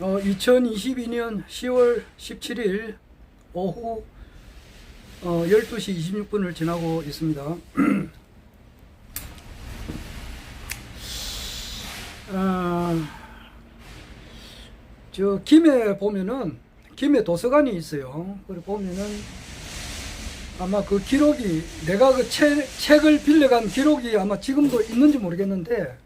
2022년 10월 17일 오후 12시 26분을 지나고 있습니다. 저 김해 보면은 김해 도서관이 있어요. 그래 보면은 아마 그 기록이 내가 그 책을 빌려간 기록이 아마 지금도 있는지 모르겠는데,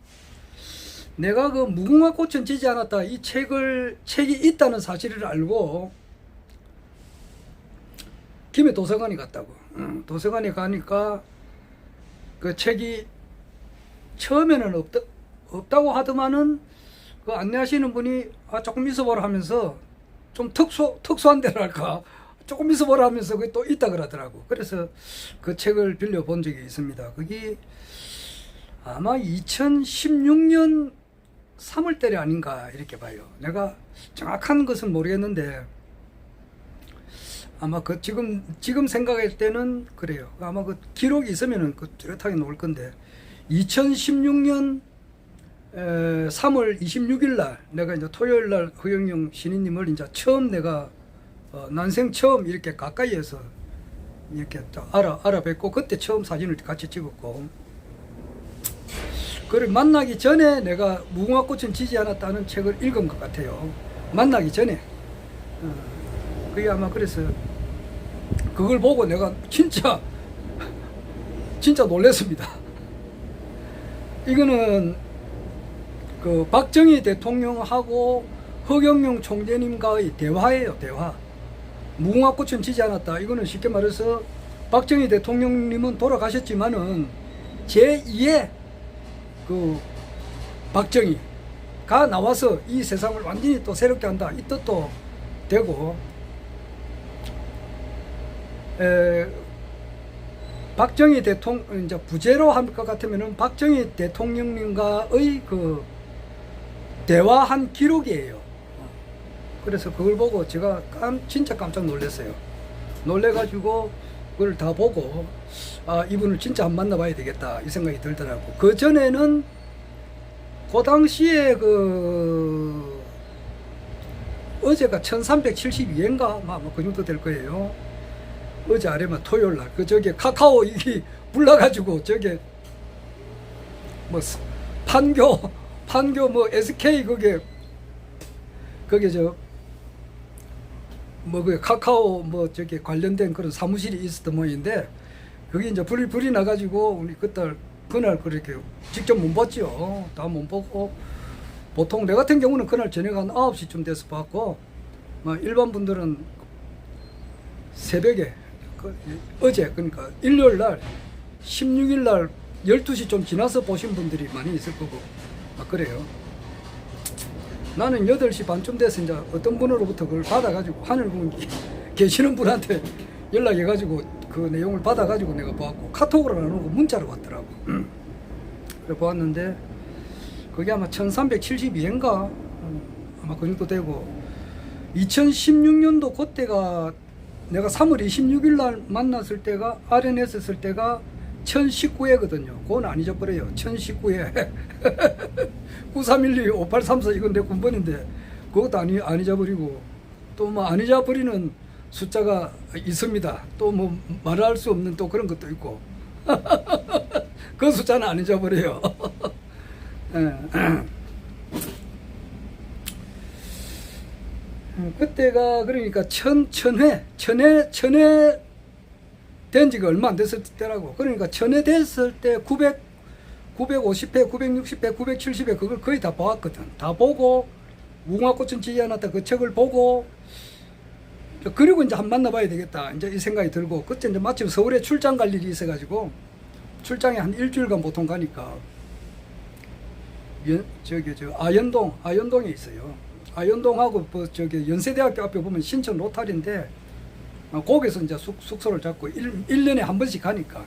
내가 그 무궁화 꽃은 지지 않았다 이 책이 있다는 사실을 알고 김해 도서관에 갔다고. 도서관에 가니까 그 책이 처음에는 없다고 하더만은 그 안내하시는 분이 조금 있어보라 하면서 좀 특수한 데랄까 조금 있어보라 하면서 그게 또 있다 그러더라고. 그래서 그 책을 빌려 본 적이 있습니다. 그게 아마 2016년 3월달이 아닌가 이렇게 봐요. 내가 정확한 것은 모르겠는데 아마 그 지금 생각할 때는 그래요. 아마 그 기록이 있으면은 그 뚜렷하게 나올 건데, 2016년 3월 26일 날 내가 이제 토요일 날 허경영 신인님을 이제 처음 내가 난생 처음 이렇게 가까이에서 이렇게 알아뵙고, 그때 처음 사진을 같이 찍었고, 그를 만나기 전에 내가 무궁화 꽃은 지지 않았다는 책을 읽은 것 같아요. 만나기 전에. 그게 아마 그래서 그걸 보고 내가 진짜 놀랐습니다. 이거는 그 박정희 대통령하고 허경영 총재님과의 대화예요, 대화. 무궁화 꽃은 지지 않았다. 이거는 쉽게 말해서 박정희 대통령님은 돌아가셨지만은 제2의 그 박정희가 나와서 이 세상을 완전히 또 새롭게 한다, 이 뜻도 되고, 박정희 대통령 이제 부제로 할 것 같으면은 박정희 대통령님과의 그 대화한 기록이에요. 그래서 그걸 보고 제가 진짜 깜짝 놀랐어요. 놀래가지고 그걸 다 보고 이분을 진짜 한번 만나봐야 되겠다 이 생각이 들더라고. 그 전에는 그 당시에 어제가 1372회인가 그 정도 될 거예요. 어제 아래만 토요일 날 저기 카카오 이게 불나가지고 저게 뭐 판교 뭐 SK 그게 그 카카오 뭐 저기 관련된 그런 사무실이 있었던 모양인데, 그게 이제 불이 나가지고 우리 그날 그렇게 직접 못 봤죠. 다 못 보고, 보통 내 같은 경우는 그날 저녁 한 9시쯤 돼서 봤고, 일반 분들은 새벽에 어제 그러니까 일요일 날 16일 날 12시 좀 지나서 보신 분들이 많이 있을 거고 그래요. 나는 8시 반쯤 돼서 이제 어떤 분으로부터 그걸 받아가지고, 하늘분 계시는 분한테 연락해가지고 그 내용을 받아가지고 내가 보았고, 카톡으로 안 오고 문자로 왔더라고. 그래 보았는데 그게 아마 1372회인가 아마 그 정도 되고, 2016년도 그때가 내가 3월 26일 날 만났을 때가 RNS였을 때가 1019회거든요. 그건 안 잊어버려요. 1019회. 9312, 5834 이건 내 군번인데 그것도 안 잊어버리고, 또 뭐 안 잊어버리는 숫자가 있습니다. 또 뭐 말할 수 없는 또 그런 것도 있고 그 숫자는 안 잊어버려요. 그때가 그러니까 천회 된 지가 얼마 안 됐을 때라고. 그러니까 1000회 됐을 때 950회, 960회, 970회 그걸 거의 다 보았거든. 다 보고 무궁화 꽃은 지지 않았다 그 책을 보고, 그리고 이제 한번 만나봐야 되겠다 이제 이 생각이 들고, 그때 이제 마침 서울에 출장 갈 일이 있어가지고 출장에 한 일주일간 보통 가니까 아현동에 있어요. 아현동하고 저기 연세대학교 앞에 보면 신천 로타리인데 거기서 이제 숙소를 잡고 1년에 한 번씩 가니까,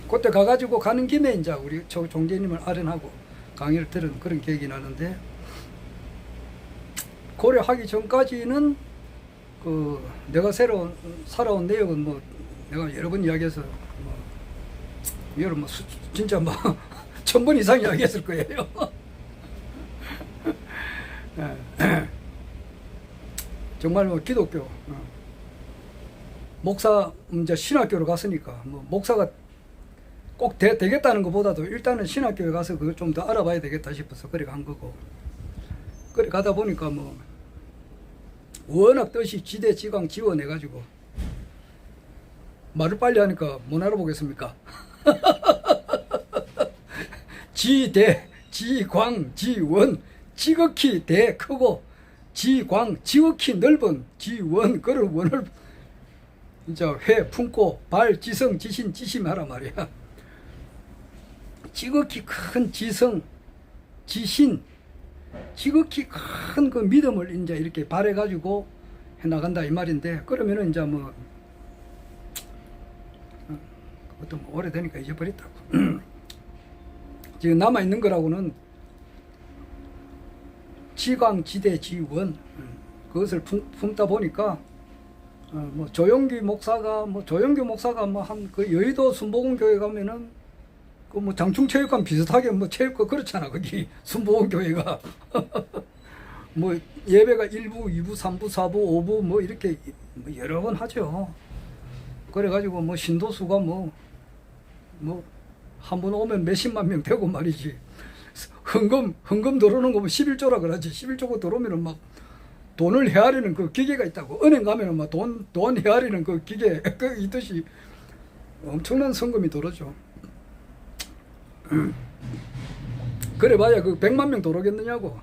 그때 가가지고 가는 김에 이제 우리 총재님을 아련하고 강의를 들은 그런 기억이 나는데, 고려하기 전까지는 내가 새로 살아온 내역은 뭐 내가 여러 번 이야기해서 진짜 1000번 이상 이야기했을 거예요. 예. 정말 뭐 기독교 목사 이제 신학교로 갔으니까 뭐 목사가 꼭 되겠다는 것보다도 일단은 신학교에 가서 그걸 좀 더 알아봐야 되겠다 싶어서 그래 간 거고, 그래 가다 보니까 뭐 워낙 뜻이 지대지강 지원해 가지고 말을 빨리 하니까 못 알아보겠습니까? 지대 지광 지원, 지극히 대 크고 지광 지극히 넓은 지원, 그런 원을 이제 회 품고 발 지성 지신 지심하라 말이야. 지극히 큰 지성 지신, 지극히 큰 그 믿음을 이제 이렇게 발해 가지고 해 나간다 이 말인데, 그러면은 이제 뭐 그것도 뭐 오래되니까 잊어버렸다고. 지금 남아 있는 거라고는 지광 지대 지원, 그것을 품다 보니까 뭐 조영규 목사가 뭐 한 그 여의도 순복음교회 가면은 그 뭐 장충체육관 비슷하게 뭐 체육관 그렇잖아 거기 순복음교회가. 뭐 예배가 1부, 2부, 3부, 4부, 5부 뭐 이렇게 뭐 여러 번 하죠. 그래가지고 뭐 신도수가 뭐 한 번 오면 몇십만 명 되고 말이지. 헌금 들어오는 거 뭐 11조라 그러지. 11조가 들어오면은 막 돈을 헤아리는 그 기계가 있다고. 은행 가면은 막 돈 헤아리는 그 기계 그 있듯이 엄청난 성금이 들어오죠. 그래봐야 그 100만 명 들어오겠느냐고.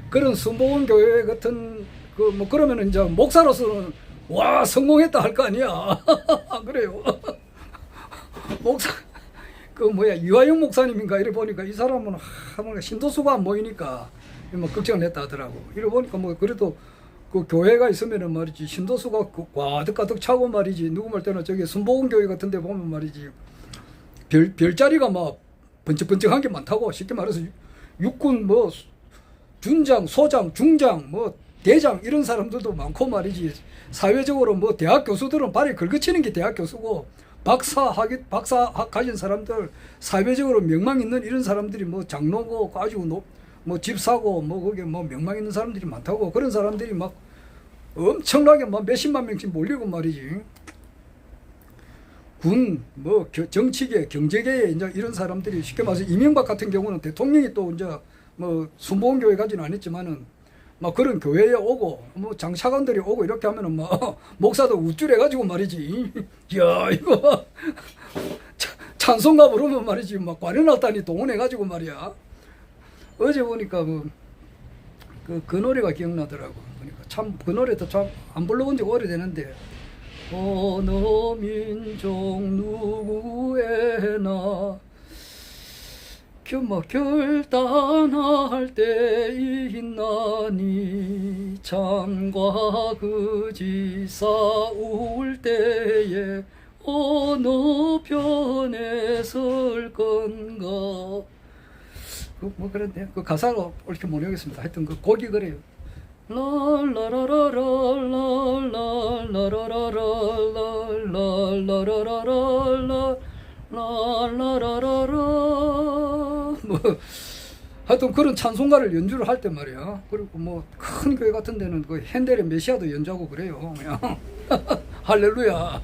그런 순복음 교회 같은 그 뭐 그러면은 이제 목사로서는 와 성공했다 할 거 아니야. 그래요. 목사 그 뭐야 이화영 목사님인가 이래 보니까 이 사람은 뭔가 신도수가 안 모이니까 뭐 걱정을 했다 하더라고. 이래 보니까 뭐 그래도 그 교회가 있으면은 말이지 신도수가 가득 차고 말이지. 누구 말 때는 저기 순복음 교회 같은데 보면 말이지 별자리가 막 번쩍번쩍한 게 많다고. 쉽게 말해서 육군 뭐 준장, 소장, 중장, 뭐 대장 이런 사람들도 많고 말이지. 사회적으로 뭐 대학 교수들은 발이 긁어치는 게 대학 교수고, 박사 가진 사람들, 사회적으로 명망 있는 이런 사람들이 뭐 장로고 가지고 뭐 집사고 뭐 거기에 뭐 명망 있는 사람들이 많다고. 그런 사람들이 막 엄청나게 막 몇십만 명씩 몰리고 말이지. 군, 뭐 정치계, 경제계에 이제 이런 사람들이 쉽게 말해서 이명박 같은 경우는 대통령이 또 이제 뭐 순복음교회 가지는 않았지만은 막 그런 교회에 오고 뭐 장차관들이 오고 이렇게 하면은 막 목사도 우쭐해가지고 말이지. 야 이거 찬송가 부르면 말이지 막 관현악단이 동원해가지고 말이야. 어제 보니까 그 노래가 기억나더라고. 그러니까 참 그 노래도 참 안 불러본 지 오래되는데, 어느 민족 누구에나 결단할 때 있나니 창과 거짓 싸울 때에 어느 편에 설 건가. 뭐 그런데 그 가사로 이렇게 모르겠습니다. 하여튼 그 곡이 그래요. 뭐 하여튼 그런 찬송가를 연주를 할 때 말이야. 그리고 뭐 큰 교회 같은 데는 그 핸델의 메시아도 연주하고 그래요. 그냥 할렐루야.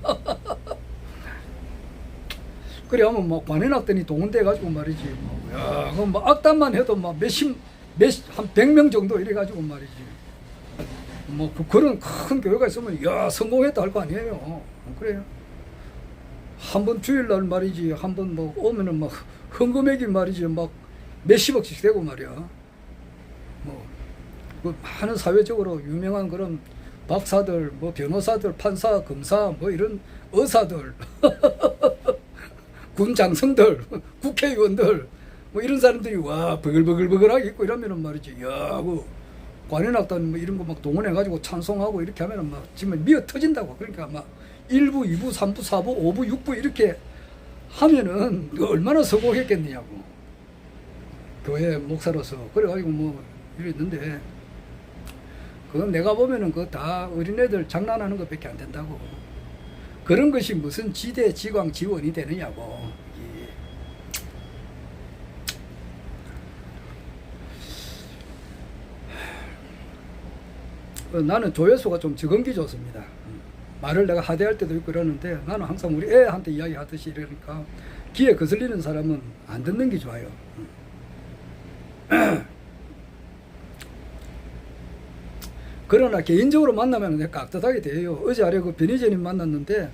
그래 하면 막 관현악단이 동원돼 가지고 말이지. 야, 그럼 뭐 악단만 해도 막 한 100명 정도 이래 가지고 말이지. 뭐 그런 큰 교회가 있으면 야 성공했다 할 거 아니에요. 그래요. 한 번 주일날 말이지 한 번 뭐 오면은 막 헌금액이 말이지 막 몇십억씩 되고 말이야. 뭐 많은 사회적으로 유명한 그런 박사들, 뭐 변호사들, 판사, 검사, 뭐 이런 의사들, 군 장성들, 국회의원들, 뭐 이런 사람들이 와 버글버글버글하게 있고 이러면은 말이지. 야, 그 관현악단 뭐 이런 거 막 동원해가지고 찬송하고 이렇게 하면은 막 정말 미어 터진다고. 그러니까 막 1부, 2부, 3부, 4부, 5부, 6부 이렇게 하면은 얼마나 성공했겠느냐고. 교회 목사로서. 그래가지고 뭐 이랬는데, 그건 내가 보면은 그거 다 어린애들 장난하는 것밖에 안 된다고. 그런 것이 무슨 지대, 지광, 지원이 되느냐고. 나는 조회수가 좀 적은 게 좋습니다. 말을 내가 하대할 때도 있고 그러는데 나는 항상 우리 애한테 이야기하듯이 이러니까 귀에 거슬리는 사람은 안 듣는 게 좋아요. 그러나 개인적으로 만나면 내가 깍듯하게 돼요. 어제 아래 그 변희재님 만났는데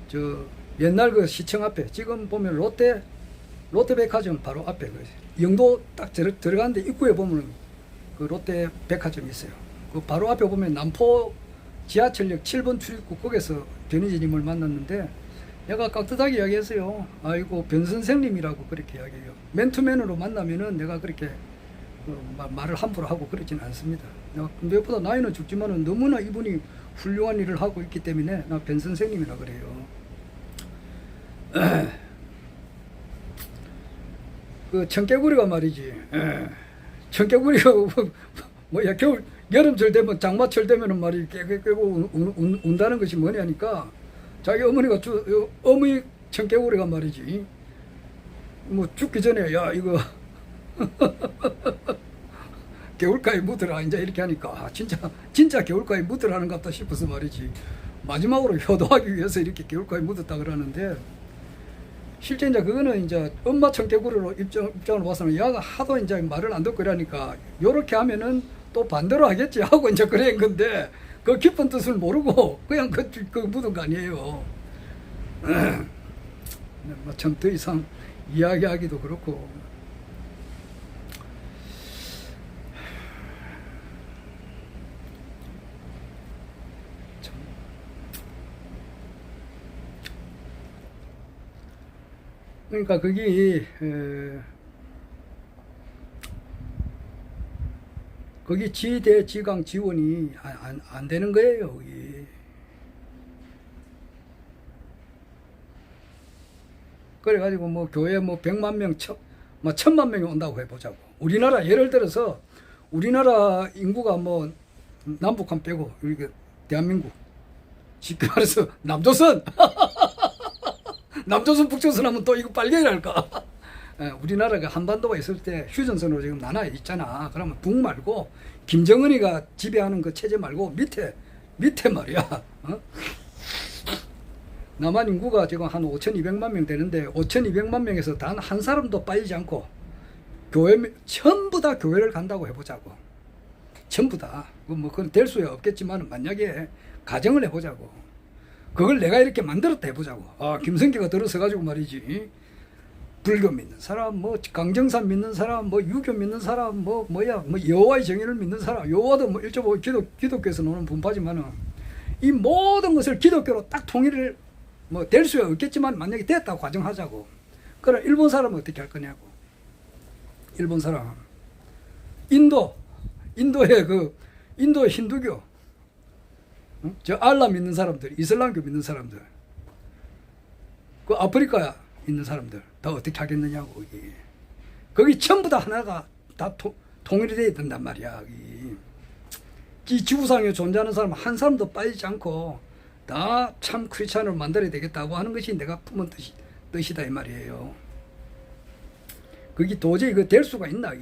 저 옛날 그 시청 앞에 지금 보면 롯데백화점 바로 앞에 그 영도 딱 들어가는데 입구에 보면 그 롯데백화점이 있어요. 그 바로 앞에 보면 남포 지하철역 7번 출입구 거기서 변희재님을 만났는데 내가 깍듯하게 이야기했어요. 아이고 변 선생님이라고 그렇게 이야기해요. 맨투맨으로 만나면은 내가 그렇게 말을 함부로 하고 그러진 않습니다. 내가 무엇보다 나이는 죽지만은 너무나 이분이 훌륭한 일을 하고 있기 때문에 나 변 선생님이라 그래요. 그 청개구리가 말이지. 청개구리가 뭐야 여름철 되면 장마철 되면은 말이 깨고 운다는 것이 뭐냐니까 자기 어머니가 어머니 청개구리가 말이지. 뭐 죽기 전에 야 이거 개울가에 묻으라 이제 이렇게 하니까 진짜 개울가에 묻으라는 것 같다 싶어서 말이지. 마지막으로 효도하기 위해서 이렇게 개울가에 묻었다 그러는데 실제 이제 그거는 이제 엄마 청개구리로 입장으로 봐서는 얘가 하도 이제 말을 안 듣고 이러니까 요렇게 하면은 또 반대로 하겠지 하고 이제 그런 건데 그 깊은 뜻을 모르고 그냥 그 묻은 거 아니에요. 참 더 이상 이야기하기도 그렇고. 그러니까 거기 지대 지강 지원이 안 되는 거예요. 거기. 그래가지고 뭐 교회 뭐 100만 명, 1000만 명이 온다고 해보자고. 우리나라 예를 들어서 우리나라 인구가 뭐 남북한 빼고 우리 대한민국 쉽게 말해서 남조선 남조선 북조선 하면 또 이거 빨갱이랄까. 우리나라가 한반도가 있을 때 휴전선으로 지금 나눠 있잖아. 그러면 북 말고 김정은이가 지배하는 그 체제 말고 밑에 말이야. 남한 인구가 지금 한 5,200만 명 되는데 5,200만 명에서 단 한 사람도 빠지지 않고 전부 다 교회를 간다고 해보자고. 전부 다. 뭐 그건 될 수야 없겠지만 만약에 가정을 해보자고. 그걸 내가 이렇게 만들었다 해보자고. 김성기가 들어서가지고 말이지. 불교 믿는 사람, 뭐 강정산 믿는 사람, 뭐 유교 믿는 사람, 뭐 여호와의 정의를 믿는 사람. 여호와도 뭐 1.5 기독교에서 노는 분파지만은 이 모든 것을 기독교로 딱 통일을 뭐 될 수야 없겠지만 만약에 됐다고 가정하자고. 그럼 일본 사람은 어떻게 할 거냐고. 일본 사람. 인도의 인도 힌두교. 저 알라 믿는 사람들, 이슬람교 믿는 사람들, 그 아프리카에 있는 사람들 다 어떻게 하겠느냐고. 거기 전부 다 하나가 다 통일이 돼야 된단 말이야. 이 지구상에 존재하는 사람 한 사람도 빠지지 않고 다 참 크리스찬을 만들어야 되겠다고 하는 것이 내가 품은 뜻이다 이 말이에요. 그게 도저히 그 될 수가 있나?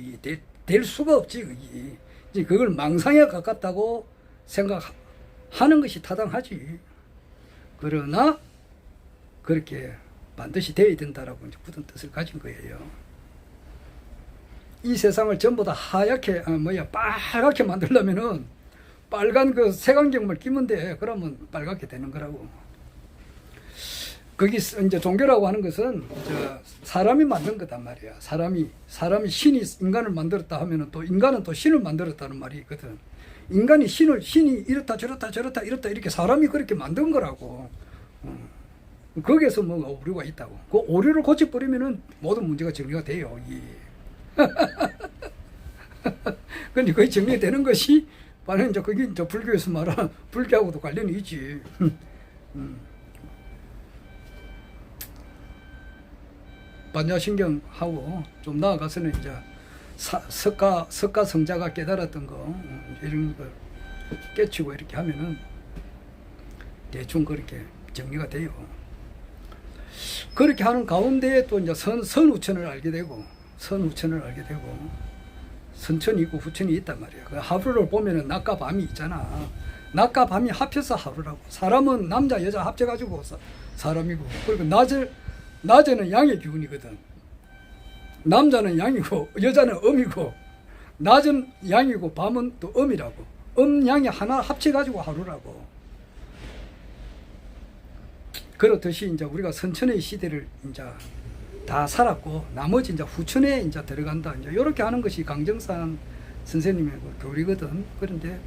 될 수가 없지. 그게 그걸 망상에 가깝다고 생각하는 것이 타당하지. 그러나 그렇게 반드시 되어야 된다라고 이제 굳은 뜻을 가진 거예요. 이 세상을 전부 다 하얗게 빨갛게 만들려면은 빨간 그 색안경을 끼면 돼. 그러면 빨갛게 되는 거라고. 거기 이제 종교라고 하는 것은 사람이 만든 거단 말이야. 사람이 신이 인간을 만들었다 하면은 또 인간은 또 신을 만들었다는 말이 있거든. 인간이 신이 이렇다 저렇다 이렇다 이렇게 사람이 그렇게 만든 거라고. 거기에서 뭐 오류가 있다고. 그 오류를 고쳐버리면은 모든 문제가 정리가 돼요. 근데 거의 정리되는 것이 바로 이제 그게 이제 불교에서 말하는 불교하고도 관련이 있지. 반야신경하고 좀 나아가서는 이제 석가 성자가 깨달았던 거 이런 걸 깨치고 이렇게 하면은 대충 그렇게 정리가 돼요. 그렇게 하는 가운데 또 이제 선우천을 알게 되고 선천이 있고 후천이 있단 말이야. 그 하루를 보면은 낮과 밤이 있잖아. 낮과 밤이 합쳐서 하루라고. 사람은 남자 여자 합쳐가지고 사람이고, 그리고 낮에는 양의 기운이거든. 남자는 양이고 여자는 음이고, 낮은 양이고 밤은 또 음이라고. 양이 하나 합쳐가지고 하루라고. 그렇듯이 이제 우리가 선천의 시대를 이제 다 살았고, 나머지 이제 후천에 이제 들어간다. 이제 이렇게 하는 것이 강정산 선생님의 교리거든. 그런데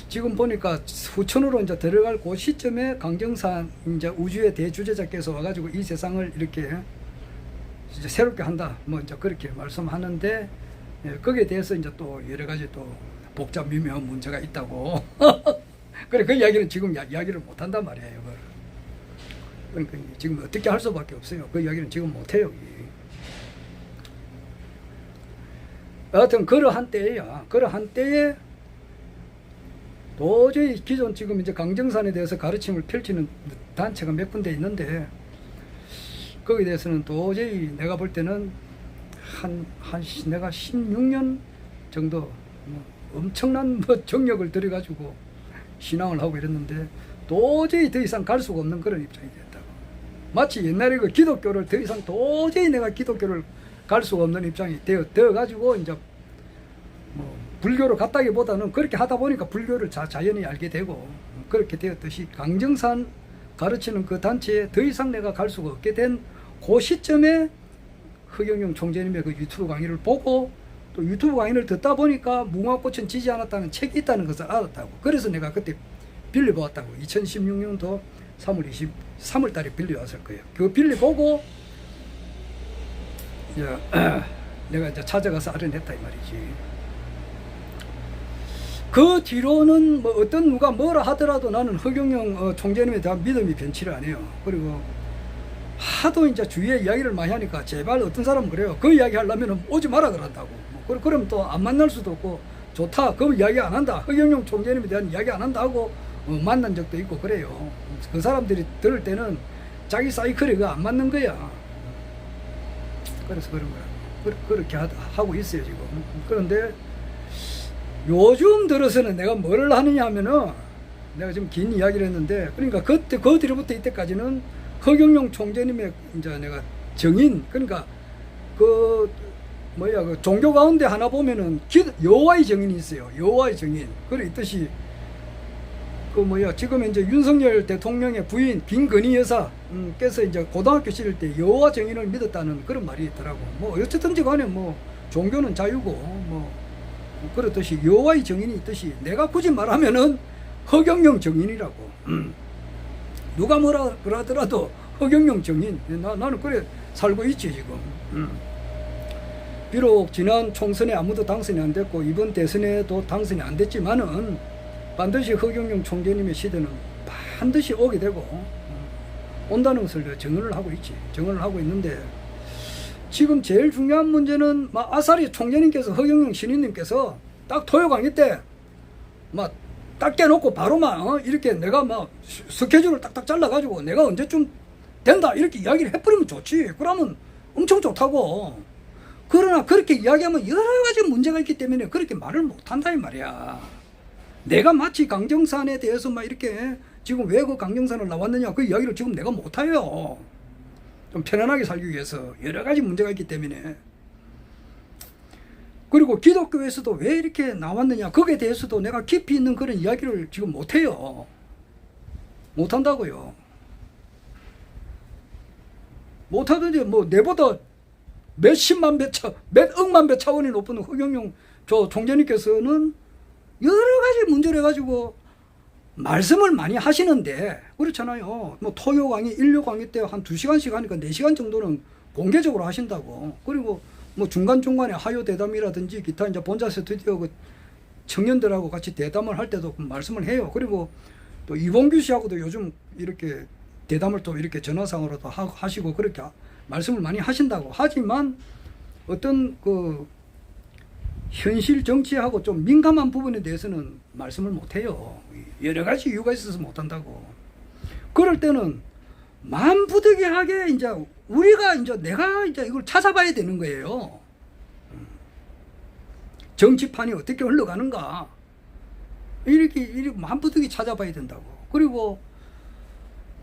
지금 보니까 후천으로 이제 들어갈 그 시점에 강정산 이제 우주의 대주제자께서 와가지고 이 세상을 이렇게 이제 새롭게 한다. 뭐 이제 그렇게 말씀하는데, 예, 거기에 대해서 이제 또 여러 가지 또 복잡 미묘한 문제가 있다고. 그래, 그 이야기는 지금 이야기를 못 한단 말이에요. 그러니까 지금 어떻게 할 수밖에 없어요. 그 이야기는 지금 못 해요. 여하튼 그러한 때에야, 그러한 때에 도저히 기존 지금 이제 강정산에 대해서 가르침을 펼치는 단체가 몇 군데 있는데, 거기에 대해서는 도저히 내가 볼 때는 내가 16년 정도 엄청난 정력을 들여가지고 신앙을 하고 이랬는데, 도저히 더 이상 갈 수가 없는 그런 입장이 됐다고. 마치 옛날에 그 기독교를 더 이상 도저히 내가 기독교를 갈 수가 없는 입장이 되어가지고 이제 뭐 불교로 갔다기보다는 그렇게 하다 보니까 불교를 자연히 알게 되고, 그렇게 되었듯이 강정산 가르치는 그 단체에 더 이상 내가 갈 수가 없게 된 그 시점에 허경영 총재님의 그 유튜브 강의를 보고, 또 유튜브 강의를 듣다 보니까 무궁화꽃은 지지 않았다는 책이 있다는 것을 알았다고. 그래서 내가 그때 빌려보았다고. 2016년도 3월 달에 빌려왔을 거예요. 그거 빌려보고 이제 내가 이제 찾아가서 알아냈다 이 말이지. 그 뒤로는 뭐 어떤 누가 뭐라 하더라도 나는 허경영 총재님에 대한 믿음이 변치를 안 해요. 그리고 하도 이제 주위에 이야기를 많이 하니까 제발 어떤 사람은 그래요. 그 이야기 하려면 오지 마라 그런다고. 그럼 또 안 만날 수도 없고, 좋다 그 이야기 안 한다, 허경영 총재님에 대한 이야기 안 한다 하고 만난 적도 있고 그래요. 그 사람들이 들을 때는 자기 사이클이 그 안 맞는 거야. 그래서 그런 거야. 그렇게 하고 있어요 지금. 그런데 요즘 들어서는 내가 뭐를 하느냐 하면은, 내가 지금 긴 이야기를 했는데, 그러니까 그때 그 뒤로부터 이때까지는 허경영 총재님의 이제 내가 정인, 그러니까 그 종교 가운데 하나 보면은 여호와의 정인이 있어요. 여호와의 정인. 그래 있듯이 지금 이제 윤석열 대통령의 부인 김건희 여사께서 이제 고등학교 시절 때 여호와 정인을 믿었다는 그런 말이 있더라고. 뭐 어쨌든지 간에 뭐 종교는 자유고 뭐 그렇듯이 여호와의 정인이 있듯이, 내가 굳이 말하면은 허경영 정인이라고. 누가 뭐라 그러더라도 허경영 정인. 나는 그래 살고 있지 지금. 비록 지난 총선에 아무도 당선이 안 됐고 이번 대선에도 당선이 안 됐지만은 반드시 허경영 총재님의 시대는 반드시 오게 되고 온다는 것을 정언을 하고 있지. 정언을 하고 있는데, 지금 제일 중요한 문제는 아사리 총재님께서, 허경영 신인님께서 딱 토요 강의 때 딱 깨놓고 바로 이렇게 내가 스케줄을 딱딱 잘라가지고 내가 언제쯤 된다 이렇게 이야기를 해버리면 좋지. 그러면 엄청 좋다고. 그러나 그렇게 이야기하면 여러 가지 문제가 있기 때문에 그렇게 말을 못한다 이 말이야. 내가 마치 강정산에 대해서 이렇게 지금 왜 그 강정산을 나왔느냐 그 이야기를 지금 내가 못해요. 좀 편안하게 살기 위해서 여러 가지 문제가 있기 때문에. 그리고 기독교에서도 왜 이렇게 나왔느냐 거기에 대해서도 내가 깊이 있는 그런 이야기를 지금 못해요. 못한다고요. 못하든지 내보다 몇십만 배 몇 억만 배 차원이 높은 허경영 총재님께서는 여러 가지 문제를 해가지고 말씀을 많이 하시는데, 그렇잖아요. 토요 강의, 일요 강의 때 한 2시간씩 하니까 4시간 정도는 공개적으로 하신다고. 그리고 중간중간에 하요 대담이라든지 기타 이제 본자 스튜디오 그 청년들하고 같이 대담을 할 때도 말씀을 해요. 그리고 또 이봉규 씨하고도 요즘 이렇게 대담을 또 이렇게 전화상으로도 하시고 그렇게 말씀을 많이 하신다고. 하지만 어떤 그 현실 정치하고 좀 민감한 부분에 대해서는 말씀을 못해요. 여러 가지 이유가 있어서 못한다고. 그럴 때는 만부득이하게 이제 내가 이제 이걸 찾아봐야 되는 거예요. 정치판이 어떻게 흘러가는가. 이렇게 한부득이 찾아봐야 된다고. 그리고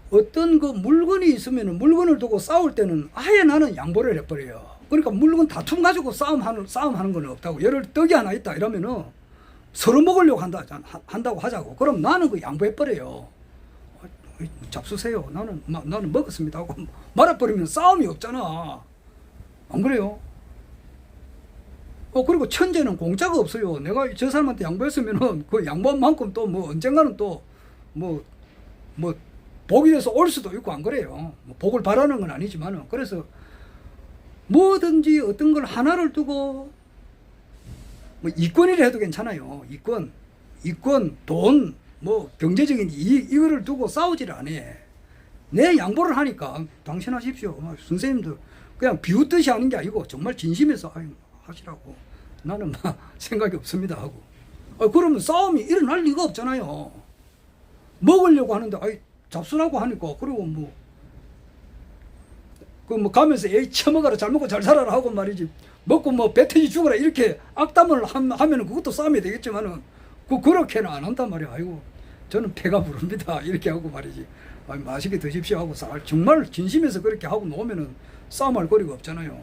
어떤 그 물건이 있으면 물건을 두고 싸울 때는 아예 나는 양보를 해버려요. 그러니까 물건 다툼 가지고 싸움하는 건 없다고. 예를 들어 떡이 하나 있다 이러면은 서로 먹으려고 한다고 하자고. 그럼 나는 그 양보해버려요. 잡수세요. 나는 먹었습니다 하고 말아버리면 싸움이 없잖아. 안 그래요? 그리고 천재는 공짜가 없어요. 내가 저 사람한테 양보했으면은 그 양보한 만큼 또 뭐 언젠가는 또 뭐 복이 돼서 올 수도 있고 안 그래요. 뭐 복을 바라는 건 아니지만은. 그래서 뭐든지 어떤 걸 하나를 두고 뭐 이권이라 해도 괜찮아요. 이권, 돈, 뭐 경제적인 이익 이거를 두고 싸우지를 않아. 내 양보를 하니까 당신 하십시오. 선생님들 그냥 비웃듯이 하는 게 아니고 정말 진심에서 하시라고. 나는 막 생각이 없습니다 하고. 그러면 싸움이 일어날 리가 없잖아요. 먹으려고 하는데 잡수라고 하니까. 그리고 뭐 가면서 에이 처먹어라 잘 먹고 잘 살아라 하고 말이지. 먹고 뭐 배 터지 죽어라 이렇게 악담을 하면은 그것도 싸움이 되겠지만은 그렇게는 안 한단 말이야. 아이고 저는 배가 부릅니다 이렇게 하고 말이지. 맛있게 드십시오 하고 정말 진심에서 그렇게 하고 놓으면은 싸움할 거리가 없잖아요.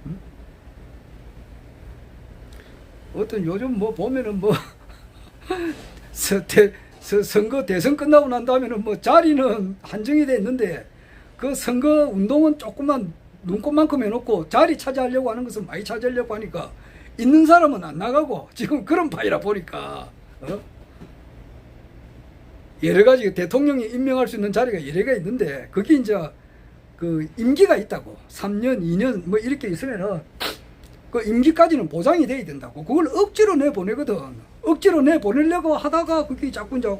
응? 어떤 요즘 뭐 보면은 뭐 선거 대선 끝나고 난 다음에는 뭐 자리는 한정이 돼 있는데 그 선거 운동은 조금만 눈꽃만큼 해놓고 자리 차지하려고 하는 것은 많이 차지하려고 하니까 있는 사람은 안 나가고 지금 그런 파이라 보니까 여러 가지 대통령이 임명할 수 있는 자리가 여러 개 있는데 그게 이제 그 임기가 있다고 3년, 2년 뭐 이렇게 있으면은 그 임기까지는 보장이 돼야 된다고. 그걸 억지로 내보내거든. 억지로 내보내려고 하다가 그게 자꾸 이제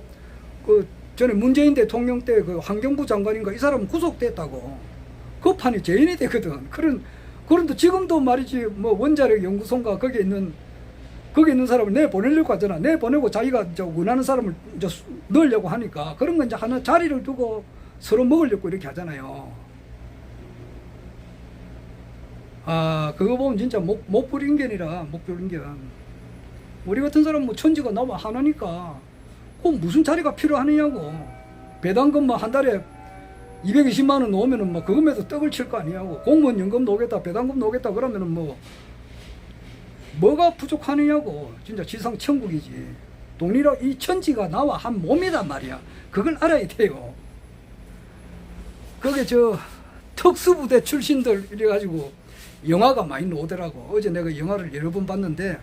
그 전에 문재인 대통령 때 그 환경부 장관인가 이 사람은 구속됐다고. 그 판이 죄인이 되거든. 그런데 지금도 말이지 뭐 원자력 연구소인가 거기에 있는 사람을 내보내려고 하잖아. 내보내고 자기가 이제 원하는 사람을 이제 넣으려고 하니까 그런 건 이제 하나 자리를 두고 서로 먹으려고 이렇게 하잖아요. 그거 보면 진짜 목불인견이라, 목불인견. 우리 같은 사람 뭐 천지가 너무 하나니까, 그 무슨 자리가 필요하느냐고. 배당금 뭐 한 달에 220만원 넣으면은 뭐 그것에도 떡을 칠 거 아니냐고. 공무원 연금 넣겠다, 배당금 넣겠다 그러면은 뭐가 부족하느냐고. 진짜 지상 천국이지. 돈이라 이 천지가 나와 한 몸이란 말이야. 그걸 알아야 돼요. 그게 특수부대 출신들 이래가지고 영화가 많이 나오더라고. 어제 내가 영화를 여러 번 봤는데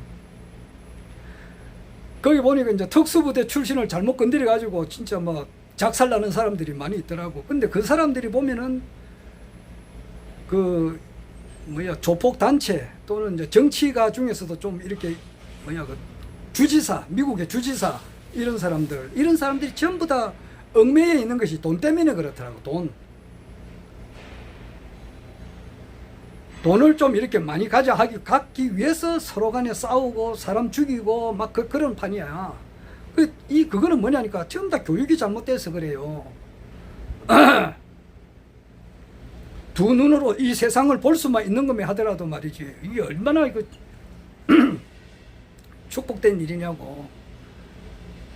거기 보니까 이제 특수부대 출신을 잘못 건드려 가지고 진짜 막 작살나는 사람들이 많이 있더라고. 근데 그 사람들이 보면은 조폭 단체 또는 이제 정치가 중에서도 좀 이렇게 주지사, 미국의 주지사 이런 사람들이 전부 다 얽매여 있는 것이 돈 때문에 그렇더라고. 돈을 좀 이렇게 많이 갖기 위해서 서로 간에 싸우고 사람 죽이고 막 그런 판이야. 그거는 뭐냐니까 전부 다 교육이 잘못돼서 그래요. 두 눈으로 이 세상을 볼 수만 있는 것만 하더라도 말이지 이게 얼마나 축복된 일이냐고.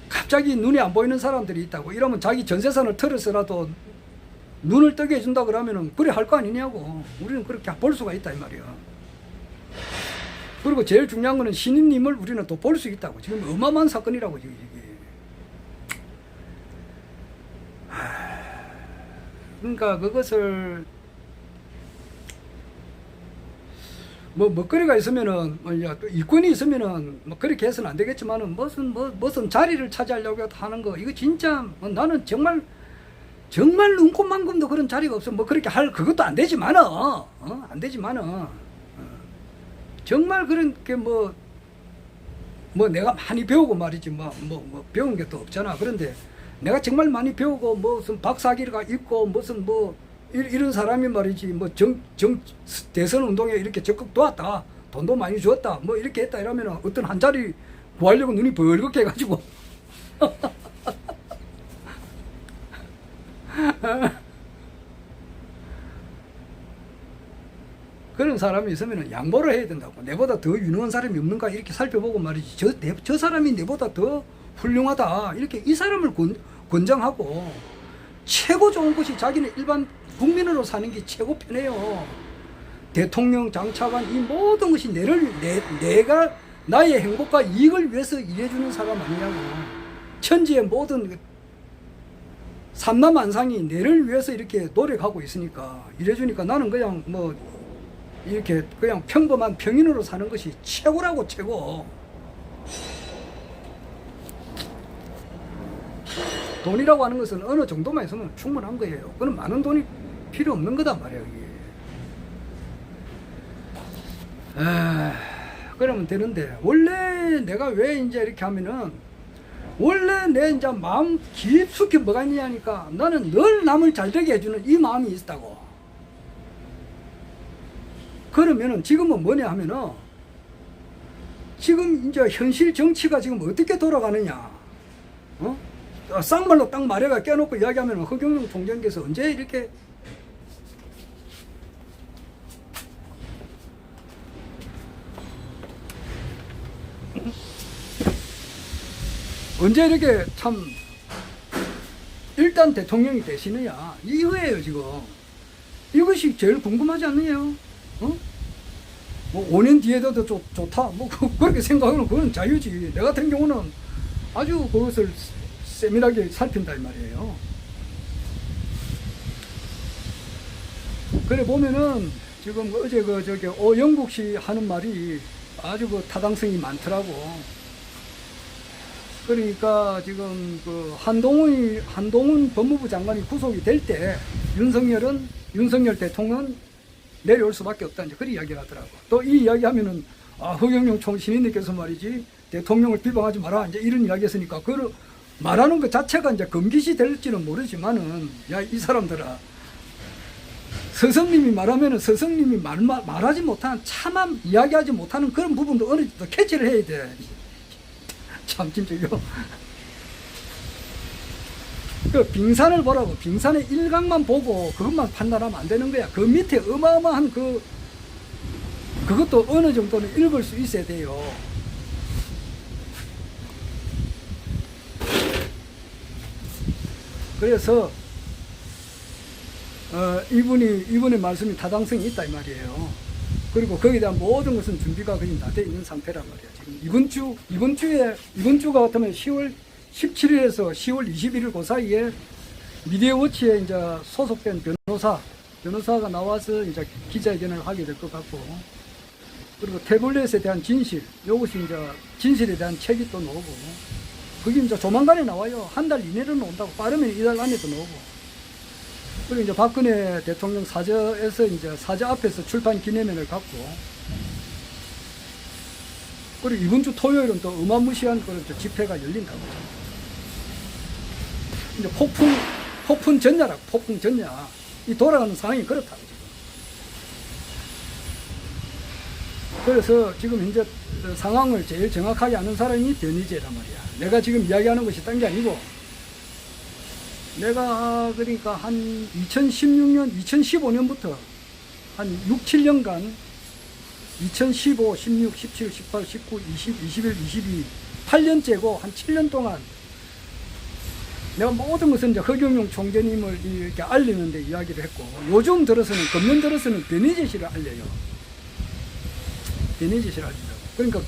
갑자기 눈이 안 보이는 사람들이 있다고. 이러면 자기 전세산을 털어서라도 눈을 뜨게 해준다 그러면은 그래 할 거 아니냐고. 우리는 그렇게 볼 수가 있다 이 말이야. 그리고 제일 중요한 거는 신인님을 우리는 또 볼 수 있다고. 지금 어마어마한 사건이라고 지금 이게. 그러니까 그것을 먹거리가 있으면은 이권이 있으면은 그렇게 해서는 안 되겠지만은 무슨 자리를 차지하려고 하는 거 이거 진짜 나는 정말 눈꽃만큼도 그런 자리가 없으면 그렇게 할 그것도 안 되지만은 안 되지만은 정말 그렇게 내가 많이 배우고 말이지 배운 게 또 없잖아. 그런데 내가 정말 많이 배우고 무슨 박사학위가 있고 무슨 이런 사람이 말이지 대선 운동에 이렇게 적극 도왔다, 돈도 많이 주었다, 이렇게 했다 이러면은 어떤 한 자리 구하려고 눈이 벌겋게 해가지고 그런 사람이 있으면 양보를 해야 된다고. 내보다 더 유능한 사람이 없는가 이렇게 살펴보고 말이지. 저 사람이 내보다 더 훌륭하다 이렇게 이 사람을 권장하고, 최고 좋은 것이 자기는 일반 국민으로 사는 게 최고 편해요. 대통령, 장차관 이 모든 것이 내가 나의 행복과 이익을 위해서 일해주는 사람 아니냐고. 천지의 모든 삼남만상이 내를 위해서 이렇게 노력하고 있으니까 일해주니까 나는 그냥 뭐 이렇게 그냥 평범한 평인으로 사는 것이 최고라고. 최고. 돈이라고 하는 것은 어느 정도만 있으면 충분한 거예요. 그건 많은 돈이 필요 없는 거단 말이에요. 이게. 그러면 되는데, 원래 내가 왜 이제 이렇게 하면은, 원래 내 이제 마음 깊숙이 뭐가 있냐니까, 나는 늘 남을 잘되게 해주는 이 마음이 있다고. 그러면은 지금은 뭐냐 하면은, 지금 이제 현실 정치가 지금 어떻게 돌아가느냐, 쌍말로 딱 말해가 깨놓고 이야기하면 허경영 총장께서 언제 이렇게 참 일단 대통령이 되시느냐 이거예요. 지금 이것이 제일 궁금하지 않느냐요? 뭐 5년 뒤에도 더 좋다 뭐 그렇게 생각하면 그건 자유지. 내 같은 경우는 아주 그것을 세밀하게 살핀다 이 말이에요. 그래 보면은 지금 어제 오영국 씨 하는 말이 아주 타당성이 많더라고. 그러니까 지금 한동훈 법무부 장관이 구속이 될 때 윤석열 대통령은 내려올 수밖에 없다 이제 그런 이야기를 하더라고. 또 이 이야기 하면은 허경영 총신님께서 말이지 대통령을 비방하지 마라 이제 이런 이야기 했으니까 그 말하는 것 자체가 이제 금기시 될지는 모르지만은, 야, 이 사람들아. 스승님이 말하면은 스승님이 말하지 못하는, 차마 이야기하지 못하는 그런 부분도 어느 정도 캐치를 해야 돼. 참, 진짜 이거. 그 빙산을 보라고. 빙산의 일각만 보고 그것만 판단하면 안 되는 거야. 그 밑에 어마어마한 그것도 어느 정도는 읽을 수 있어야 돼요. 그래서 이분의 말씀이 타당성이 있다 이 말이에요. 그리고 거기에 대한 모든 것은 준비가 거의 다 돼 있는 상태란 말이야. 지금 이번 주가 같으면 10월 17일에서 10월 21일 그 사이에 미디어워치에 이제 소속된 변호사가 나와서 이제 기자회견을 하게 될 것 같고, 그리고 태블릿에 대한 이것이 이제 진실에 대한 책이 또 나오고. 그게 이제 조만간에 나와요. 한 달 이내로는 온다고. 빠르면 이달 안에도 나오고. 그리고 이제 박근혜 대통령 사저에서 이제 사저 앞에서 출판 기념회를 갖고. 그리고 이번 주 토요일은 또 어마무시한 그런 집회가 열린다고. 이제 폭풍 전야라고. 폭풍 전야. 이 돌아가는 상황이 그렇다고. 그래서 지금 현재 상황을 제일 정확하게 아는 사람이 변희재란 말이야. 내가 지금 이야기하는 것이 딴 게 아니고, 내가 그러니까 한 2015년부터 한 6, 7년간 2015, 16, 17, 18, 19, 20, 21, 22 8년째고 한 7년 동안 내가 모든 것은 이제 허경영 총재님을 이렇게 알리는데 이야기를 했고, 요즘 들어서는 금년 들어서는 변희재 씨를 알려요. 변희재 씨를 알린다고. 그러니까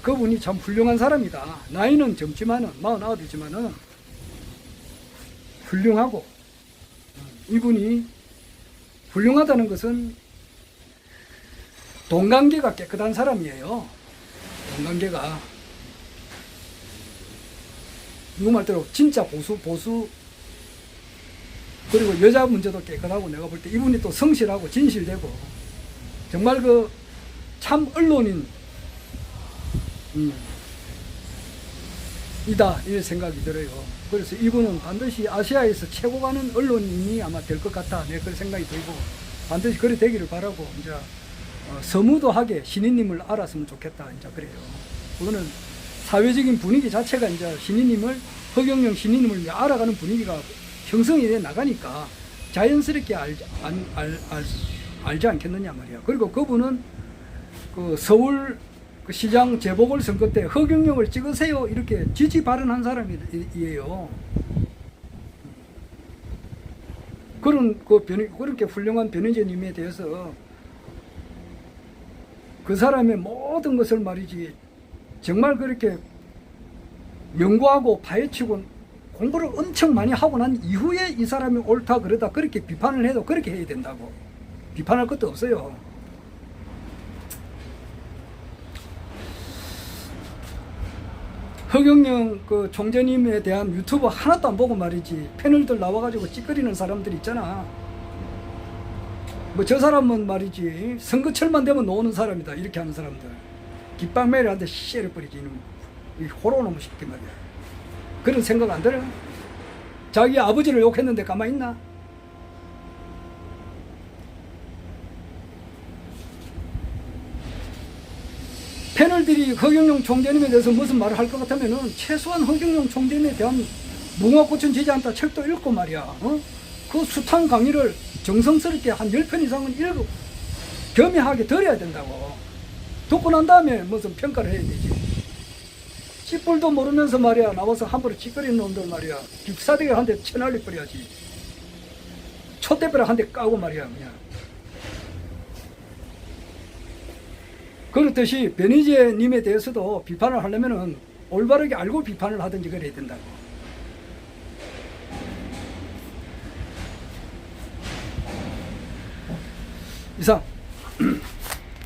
그분이 참 훌륭한 사람이다. 나이는 젊지만은 49이지만은 훌륭하고, 이분이 훌륭하다는 것은 동관계가 깨끗한 사람이에요. 동관계가 누구 말대로 진짜 보수 그리고 여자 문제도 깨끗하고, 내가 볼 때 이분이 또 성실하고 진실되고 정말 참 언론인 이다 이런 생각이 들어요. 그래서 이분은 반드시 아시아에서 최고 가는 언론인이 아마 될 것 같다. 네, 그런 생각이 들고 반드시 그래 되기를 바라고, 이제 서무도하게 신인님을 알았으면 좋겠다. 이제 그래요. 그거는 사회적인 분위기 자체가 이제 허경영 신인님을 알아가는 분위기가 형성이 돼 나가니까 자연스럽게 알지 않겠느냐 말이야. 그리고 그분은 그 서울 그 시장 재보궐선거 때 허경영을 찍으세요 이렇게 지지 발언한 사람이에요. 그렇게 훌륭한 변희재님에 대해서 그 사람의 모든 것을 말이지 정말 그렇게 연구하고 파헤치고 공부를 엄청 많이 하고 난 이후에 이 사람이 옳다 그러다 그렇게 비판을 해도 그렇게 해야 된다고. 비판할 것도 없어요. 허경영 그 총재님에 대한 유튜브 하나도 안 보고 말이지 패널들 나와가지고 찌끄리는 사람들 있잖아. 뭐 저 사람은 말이지 선거철만 되면 나오는 사람이다 이렇게 하는 사람들 깃방매를 씨를 뿌리지 이 호로놈의 새끼 말이야. 그런 생각 안 들어? 자기 아버지를 욕했는데 가만히 있나? 패널들이 허경영 총재님에 대해서 무슨 말을 할 것 같으면은 최소한 허경영 총재님에 대한 무궁화꽃은 지지 않다 책도 읽고 말이야. 그 숱한 강의를 정성스럽게 한 10편 이상은 읽고 겸허하게 들어야 된다고. 듣고 난 다음에 무슨 평가를 해야 되지. 씨뿔도 모르면서 말이야 나와서 함부로 찌꺼리는 놈들 말이야 빅사대기 한 대 쳐날릴 버려야지. 촛대뼈를 한 대 까고 말이야 그냥. 그렇듯이 변희재님에 대해서도 비판을 하려면은 올바르게 알고 비판을 하든지 그래야 된다고. 이상.